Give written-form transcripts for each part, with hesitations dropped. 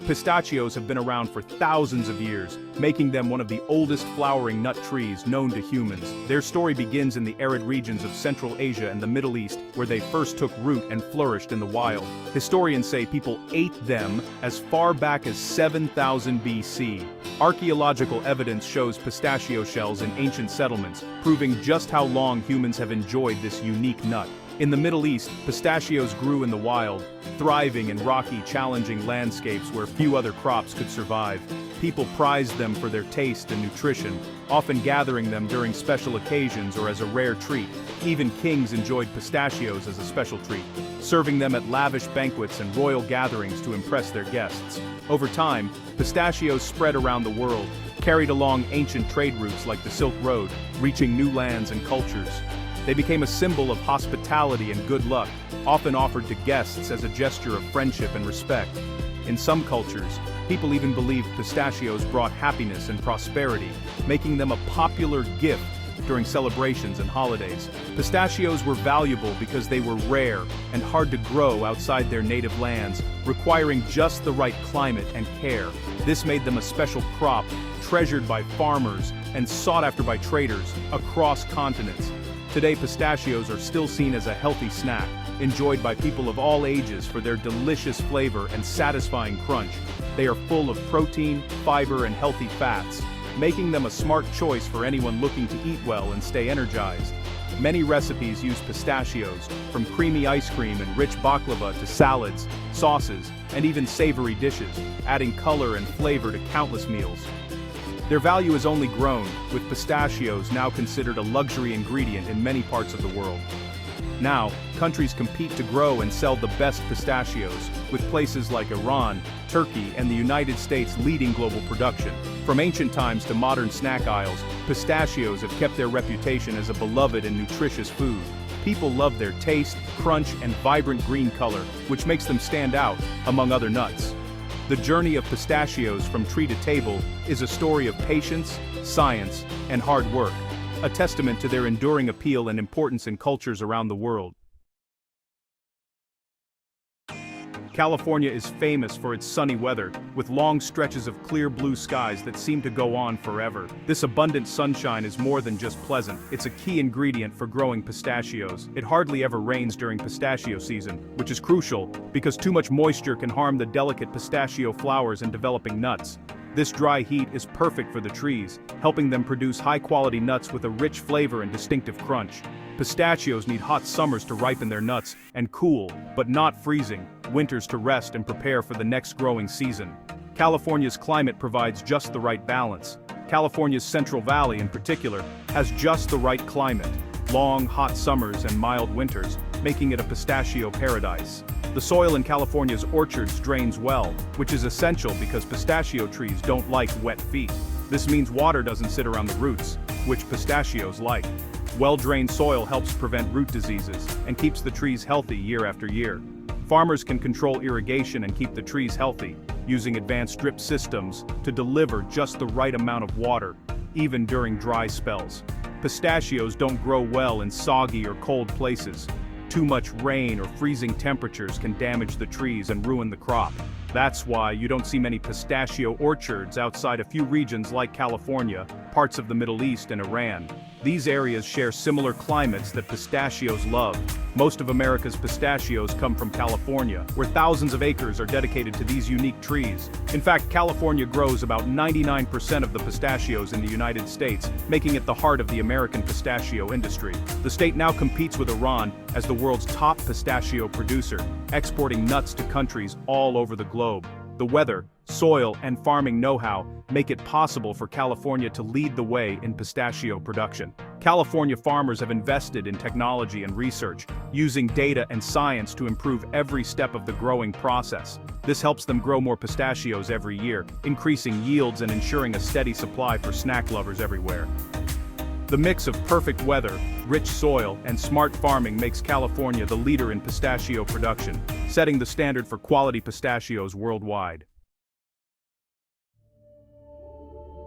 Pistachios have been around for thousands of years, making them one of the oldest flowering nut trees known to humans. Their story begins in the arid regions of Central Asia and the Middle East, where they first took root and flourished in the wild. Historians say people ate them as far back as 7000 BC. Archaeological evidence shows pistachio shells in ancient settlements, proving just how long humans have enjoyed this unique nut. In the Middle East, pistachios grew in the wild, thriving in rocky, challenging landscapes where few other crops could survive. People prized them for their taste and nutrition, often gathering them during special occasions or as a rare treat. Even kings enjoyed pistachios as a special treat, serving them at lavish banquets and royal gatherings to impress their guests. Over time, pistachios spread around the world, carried along ancient trade routes like the Silk Road, reaching new lands and cultures. They became a symbol of hospitality and good luck, often offered to guests as a gesture of friendship and respect. In some cultures, people even believed pistachios brought happiness and prosperity, making them a popular gift during celebrations and holidays. Pistachios were valuable because they were rare and hard to grow outside their native lands, requiring just the right climate and care. This made them a special crop, treasured by farmers and sought after by traders across continents. Today, pistachios are still seen as a healthy snack, enjoyed by people of all ages for their delicious flavor and satisfying crunch. They are full of protein, fiber, and healthy fats, making them a smart choice for anyone looking to eat well and stay energized. Many recipes use pistachios, from creamy ice cream and rich baklava to salads, sauces, and even savory dishes, adding color and flavor to countless meals. Their value has only grown, with pistachios now considered a luxury ingredient in many parts of the world. Now, countries compete to grow and sell the best pistachios, with places like Iran, Turkey, and the United States leading global production. From ancient times to modern snack aisles, pistachios have kept their reputation as a beloved and nutritious food. People love their taste, crunch, and vibrant green color, which makes them stand out among other nuts. The journey of pistachios from tree to table is a story of patience, science, and hard work, a testament to their enduring appeal and importance in cultures around the world. California is famous for its sunny weather, with long stretches of clear blue skies that seem to go on forever. This abundant sunshine is more than just pleasant, it's a key ingredient for growing pistachios. It hardly ever rains during pistachio season, which is crucial, because too much moisture can harm the delicate pistachio flowers and developing nuts. This dry heat is perfect for the trees, helping them produce high-quality nuts with a rich flavor and distinctive crunch. Pistachios need hot summers to ripen their nuts, and cool, but not freezing, winters to rest and prepare for the next growing season. California's climate provides just the right balance. California's Central Valley, in particular, has just the right climate: long, hot summers and mild winters, making it a pistachio paradise. The soil in California's orchards drains well, which is essential because pistachio trees don't like wet feet. This means water doesn't sit around the roots, which pistachios like. Well-drained soil helps prevent root diseases and keeps the trees healthy year after year. Farmers can control irrigation and keep the trees healthy, using advanced drip systems to deliver just the right amount of water, even during dry spells. Pistachios don't grow well in soggy or cold places. Too much rain or freezing temperatures can damage the trees and ruin the crop. That's why you don't see many pistachio orchards outside a few regions like California, parts of the Middle East, and Iran. These areas share similar climates that pistachios love. Most of America's pistachios come from California, where thousands of acres are dedicated to these unique trees. In fact, California grows about 99% of the pistachios in the United States, making it the heart of the American pistachio industry. The state now competes with Iran as the world's top pistachio producer, exporting nuts to countries all over the globe. The weather, soil, and farming know-how make it possible for California to lead the way in pistachio production. California farmers have invested in technology and research, using data and science to improve every step of the growing process. This helps them grow more pistachios every year, increasing yields and ensuring a steady supply for snack lovers everywhere. The mix of perfect weather, rich soil, and smart farming makes California the leader in pistachio production, setting the standard for quality pistachios worldwide.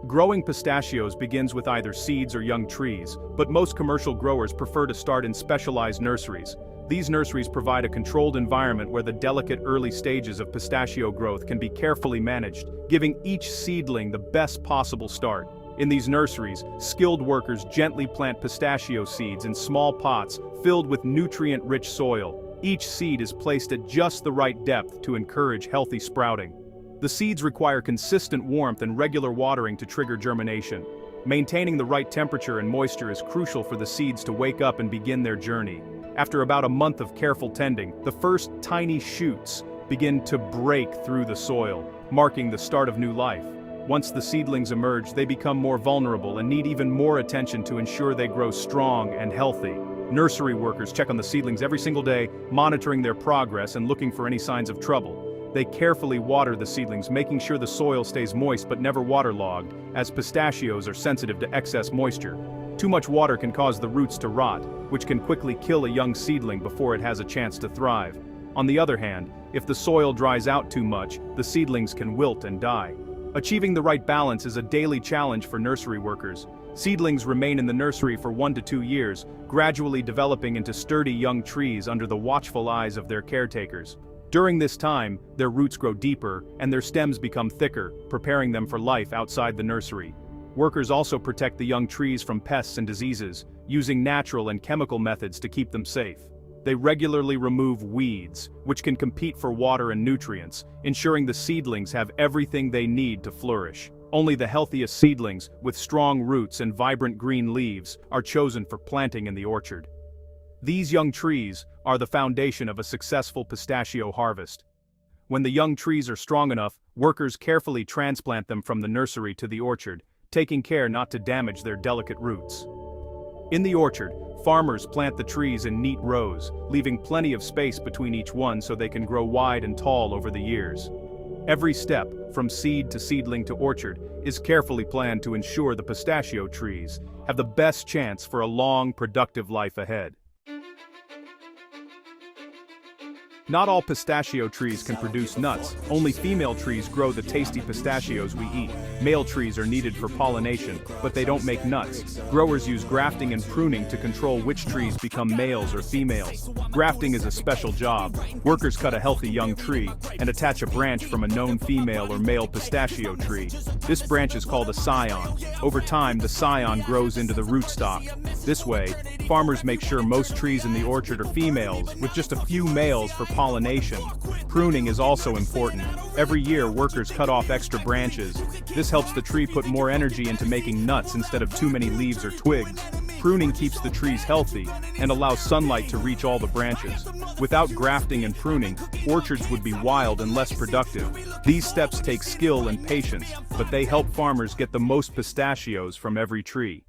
Growing pistachios begins with either seeds or young trees, but most commercial growers prefer to start in specialized nurseries. These nurseries provide a controlled environment where the delicate early stages of pistachio growth can be carefully managed, giving each seedling the best possible start. In these nurseries, skilled workers gently plant pistachio seeds in small pots filled with nutrient-rich soil. Each seed is placed at just the right depth to encourage healthy sprouting. The seeds require consistent warmth and regular watering to trigger germination. Maintaining the right temperature and moisture is crucial for the seeds to wake up and begin their journey. After about a month of careful tending, the first tiny shoots begin to break through the soil, marking the start of new life. Once the seedlings emerge, they become more vulnerable and need even more attention to ensure they grow strong and healthy. Nursery workers check on the seedlings every single day, monitoring their progress and looking for any signs of trouble. They carefully water the seedlings, making sure the soil stays moist but never waterlogged, as pistachios are sensitive to excess moisture. Too much water can cause the roots to rot, which can quickly kill a young seedling before it has a chance to thrive. On the other hand, if the soil dries out too much, the seedlings can wilt and die. Achieving the right balance is a daily challenge for nursery workers. Seedlings remain in the nursery for 1 to 2 years, gradually developing into sturdy young trees under the watchful eyes of their caretakers. During this time, their roots grow deeper and their stems become thicker, preparing them for life outside the nursery. Workers also protect the young trees from pests and diseases, using natural and chemical methods to keep them safe. They regularly remove weeds, which can compete for water and nutrients, ensuring the seedlings have everything they need to flourish. Only the healthiest seedlings, with strong roots and vibrant green leaves, are chosen for planting in the orchard. These young trees are the foundation of a successful pistachio harvest. When the young trees are strong enough, workers carefully transplant them from the nursery to the orchard, taking care not to damage their delicate roots. In the orchard, farmers plant the trees in neat rows, leaving plenty of space between each one so they can grow wide and tall over the years. Every step, from seed to seedling to orchard, is carefully planned to ensure the pistachio trees have the best chance for a long, productive life ahead. Not all pistachio trees can produce nuts. Only female trees grow the tasty pistachios we eat. Male trees are needed for pollination, but they don't make nuts. Growers use grafting and pruning to control which trees become males or females. Grafting is a special job. Workers cut a healthy young tree and attach a branch from a known female or male pistachio tree. This branch is called a scion. Over time, the scion grows into the rootstock. This way, farmers make sure most trees in the orchard are females, with just a few males for pollination. Pruning is also important. Every year, workers cut off extra branches. This helps the tree put more energy into making nuts instead of too many leaves or twigs. Pruning keeps the trees healthy and allows sunlight to reach all the branches. Without grafting and pruning, orchards would be wild and less productive. These steps take skill and patience, but they help farmers get the most pistachios from every tree.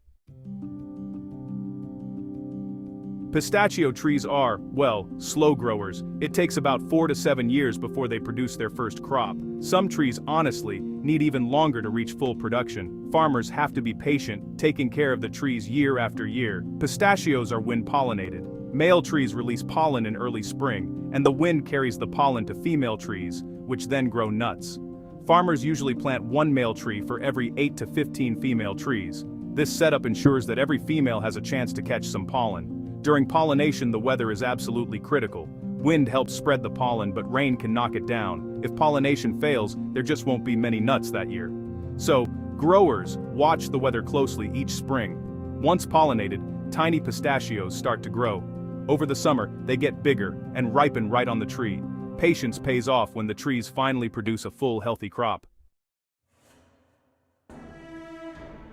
Pistachio trees are, well, slow growers. It takes about 4 to 7 years before they produce their first crop. Some trees, honestly, need even longer to reach full production. Farmers have to be patient, taking care of the trees year after year. Pistachios are wind-pollinated. Male trees release pollen in early spring, and the wind carries the pollen to female trees, which then grow nuts. Farmers usually plant 1 male tree for every 8 to 15 female trees. This setup ensures that every female has a chance to catch some pollen. During pollination, the weather is absolutely critical. Wind helps spread the pollen, but rain can knock it down. If pollination fails, there just won't be many nuts that year. So, growers watch the weather closely each spring. Once pollinated, tiny pistachios start to grow. Over the summer, they get bigger and ripen right on the tree. Patience pays off when the trees finally produce a full, healthy crop.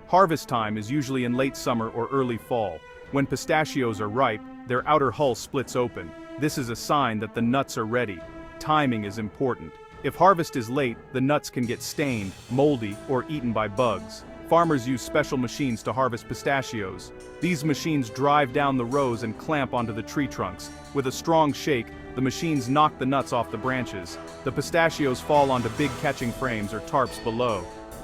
Harvest time is usually in late summer or early fall. When pistachios are ripe, their outer hull splits open. This is a sign that the nuts are ready. Timing is important. If harvest is late, the nuts can get stained, moldy, or eaten by bugs. Farmers use special machines to harvest pistachios. These machines drive down the rows and clamp onto the tree trunks. With a strong shake, the machines knock the nuts off the branches. The pistachios fall onto big catching frames or tarps below.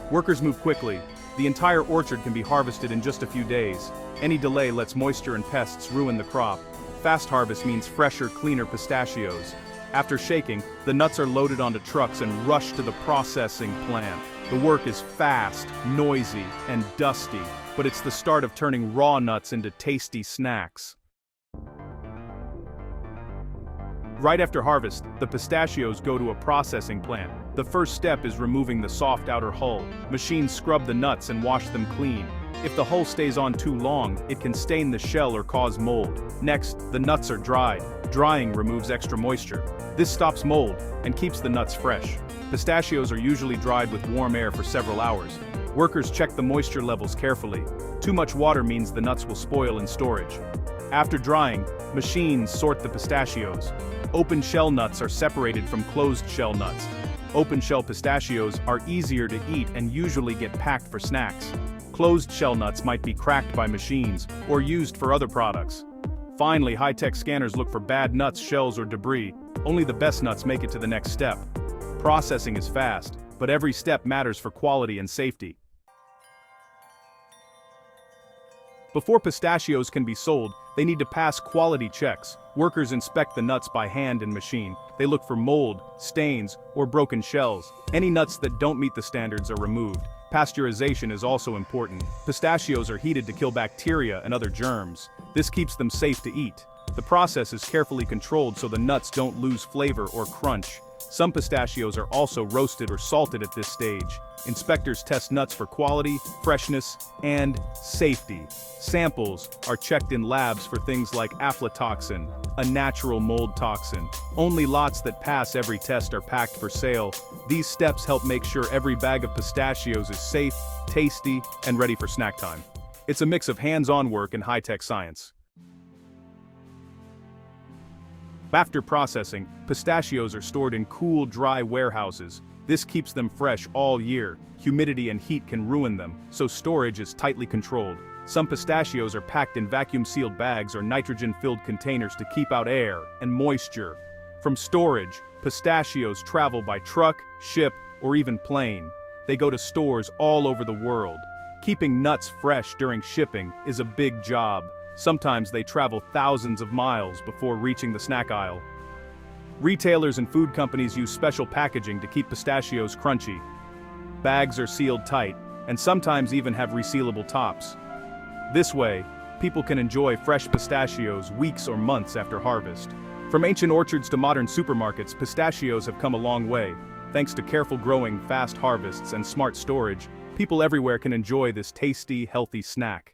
Workers move quickly. The entire orchard can be harvested in just a few days. Any delay lets moisture and pests ruin the crop. Fast harvest means fresher, cleaner pistachios. After shaking, the nuts are loaded onto trucks and rushed to the processing plant. The work is fast, noisy, and dusty, but it's the start of turning raw nuts into tasty snacks. Right after harvest, the pistachios go to a processing plant. The first step is removing the soft outer hull. Machines scrub the nuts and wash them clean. If the hull stays on too long, it can stain the shell or cause mold. Next, the nuts are dried. Drying removes extra moisture. This stops mold and keeps the nuts fresh. Pistachios are usually dried with warm air for several hours. Workers check the moisture levels carefully. Too much water means the nuts will spoil in storage. After drying, machines sort the pistachios. Open shell nuts are separated from closed shell nuts. Open shell pistachios are easier to eat and usually get packed for snacks. Closed shell nuts might be cracked by machines or used for other products. Finally, high-tech scanners look for bad nuts, shells, or debris. Only the best nuts make it to the next step. Processing is fast, but every step matters for quality and safety. Before pistachios can be sold, they need to pass quality checks. Workers inspect the nuts by hand and machine. They look for mold, stains, or broken shells. Any nuts that don't meet the standards are removed. Pasteurization is also important. Pistachios are heated to kill bacteria and other germs. This keeps them safe to eat. The process is carefully controlled so the nuts don't lose flavor or crunch. Some pistachios are also roasted or salted at this stage. Inspectors test nuts for quality, freshness, and safety. Samples are checked in labs for things like aflatoxin, a natural mold toxin. Only lots that pass every test are packed for sale. These steps help make sure every bag of pistachios is safe, tasty, and ready for snack time. It's a mix of hands-on work and high-tech science. After processing, pistachios are stored in cool, dry warehouses. This keeps them fresh all year. Humidity and heat can ruin them, so storage is tightly controlled. Some pistachios are packed in vacuum-sealed bags or nitrogen-filled containers to keep out air and moisture. From storage, pistachios travel by truck, ship, or even plane. They go to stores all over the world. Keeping nuts fresh during shipping is a big job. Sometimes they travel thousands of miles before reaching the snack aisle. Retailers and food companies use special packaging to keep pistachios crunchy. Bags are sealed tight, and sometimes even have resealable tops. This way, people can enjoy fresh pistachios weeks or months after harvest. From ancient orchards to modern supermarkets, pistachios have come a long way. Thanks to careful growing, fast harvests, and smart storage, people everywhere can enjoy this tasty, healthy snack.